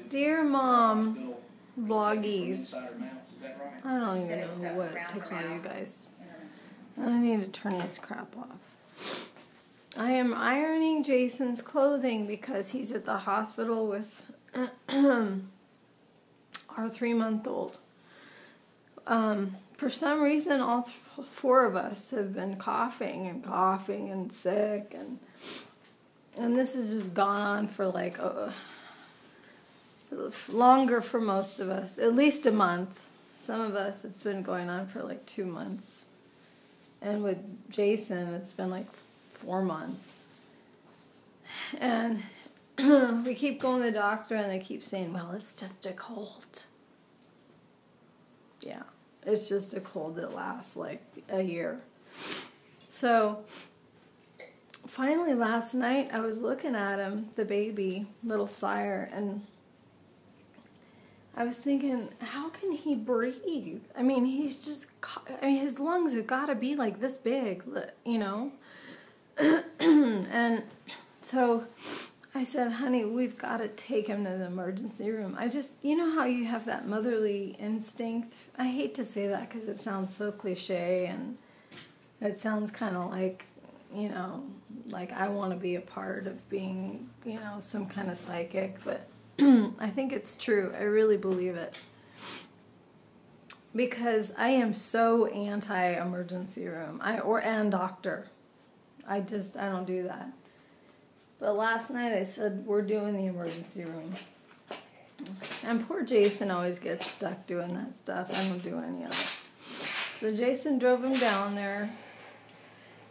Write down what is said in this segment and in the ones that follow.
Dear Mom, bloggies. I don't even know what to call you guys. I need to turn this crap off. I am ironing Jason's clothing because he's at the hospital with our 3-month-old. For some reason, all 4 of us have been coughing and sick, and this has just gone on for like longer for most of us, at least a month. Some of us, it's been going on for like 2 months. And with Jason, it's been like 4 months. And we keep going to the doctor, and they keep saying, well, it's just a cold. Yeah, it's just a cold that lasts like a year. So finally last night, I was looking at him, the baby, little Sire, and I was thinking, how can he breathe? I mean, he's just, his lungs have got to be like this big, you know? And so I said, honey, we've got to take him to the emergency room. I just, you know how you have that motherly instinct? I hate to say that because it sounds so cliche, and it sounds kind of like, you know, like I want to be a part of being, you know, some kind of psychic, but I think it's true. I really believe it. Because I am so anti-emergency room. And doctor. I don't do that. But last night I said, we're doing the emergency room. And poor Jason always gets stuck doing that stuff. I don't do any of it. So Jason drove him down there.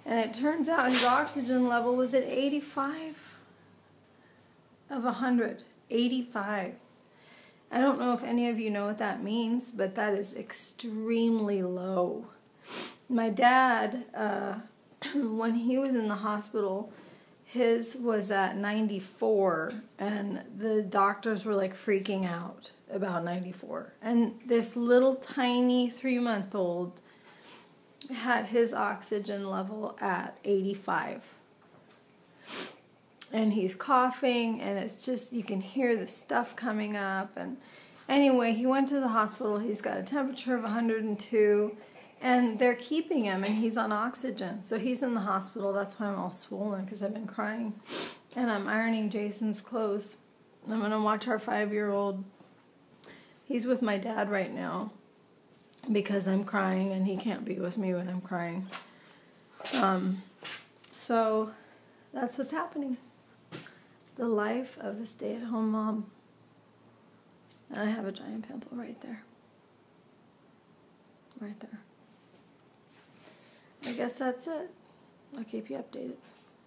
And it turns out his oxygen level was at 85 of 100. 85. I don't know if any of you know what that means, but that is extremely low. My dad, when he was in the hospital, his was at 94, and the doctors were like freaking out about 94. And this little tiny 3-month-old had his oxygen level at 85. And he's coughing, and it's just, you can hear the stuff coming up. And anyway, he went to the hospital. He's got a temperature of 102, and they're keeping him, and he's on oxygen. So he's in the hospital. That's why I'm all swollen, because I've been crying. And I'm ironing Jason's clothes. I'm going to watch our 5-year-old. He's with my dad right now because I'm crying, and he can't be with me when I'm crying. So that's what's happening. The life of a stay-at-home mom. And I have a giant pimple right there. Right there. I guess that's it. I'll keep you updated.